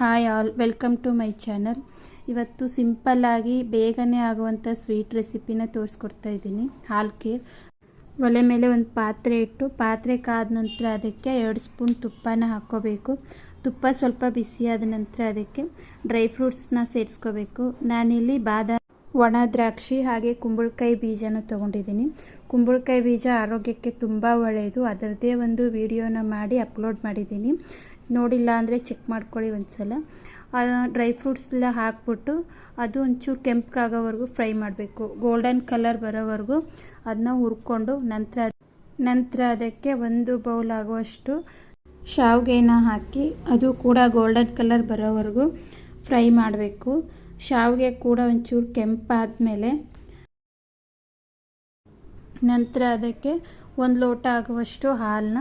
Hi all, welcome to my channel. ಇವತ್ತು ಸಿಂಪಲ್ಲಾಗಿ ಬೇಗನೆ ಆಗುವಂಥ ಸ್ವೀಟ್ ರೆಸಿಪಿನ ತೋರಿಸ್ಕೊಡ್ತಾ ಇದ್ದೀನಿ. ಹಾಲು ಖೀರ್. ಒಲೆ ಮೇಲೆ ಒಂದು ಪಾತ್ರೆ ಇಟ್ಟು ಪಾತ್ರೆ ಕಾದ ನಂತರ ಅದಕ್ಕೆ 2 ಸ್ಪೂನ್ ತುಪ್ಪನ ಹಾಕ್ಕೋಬೇಕು. ತುಪ್ಪ ಸ್ವಲ್ಪ ಬಿಸಿಯಾದ ನಂತರ ಅದಕ್ಕೆ ಡ್ರೈ ಫ್ರೂಟ್ಸ್ನ ಸೇರಿಸ್ಕೋಬೇಕು. ನಾನಿಲ್ಲಿ ಬಾದಾಮಿ, ಒಣ ದ್ರಾಕ್ಷಿ ಹಾಗೆ ಕುಂಬಳಕಾಯಿ ಬೀಜನ ತೊಗೊಂಡಿದ್ದೀನಿ. ಕುಂಬಳಕಾಯಿ ಬೀಜ ಆರೋಗ್ಯಕ್ಕೆ ತುಂಬ ಒಳ್ಳೆಯದು. ಅದರದ್ದೇ ಒಂದು ವಿಡಿಯೋನ ಮಾಡಿ ಅಪ್ಲೋಡ್ ಮಾಡಿದ್ದೀನಿ. ನೋಡಿಲ್ಲ ಅಂದರೆ ಚೆಕ್ ಮಾಡ್ಕೊಳ್ಳಿ ಒಂದ್ಸಲ. ಡ್ರೈ ಫ್ರೂಟ್ಸ್ ಎಲ್ಲ ಹಾಕ್ಬಿಟ್ಟು ಅದು ಒಂಚೂರು ಕೆಂಪಗಾಗೋವರೆಗೂ ಫ್ರೈ ಮಾಡಬೇಕು. ಗೋಲ್ಡನ್ ಕಲರ್ ಬರೋವರೆಗೂ ಅದನ್ನ ಹುರ್ಕೊಂಡು ನಂತರ ಅದಕ್ಕೆ 1 ಬೌಲ್ ಆಗುವಷ್ಟು ಶಾವಿಗೆನ ಹಾಕಿ ಅದು ಕೂಡ ಗೋಲ್ಡನ್ ಕಲರ್ ಬರೋವರೆಗೂ ಫ್ರೈ ಮಾಡಬೇಕು. ಶಾವಿಗೆ ಕೂಡ ಒಂಚೂರು ಕೆಂಪಾದಮೇಲೆ ನಂತರ ಅದಕ್ಕೆ 1 ಲೋಟ ಆಗುವಷ್ಟು ಹಾಲನ್ನ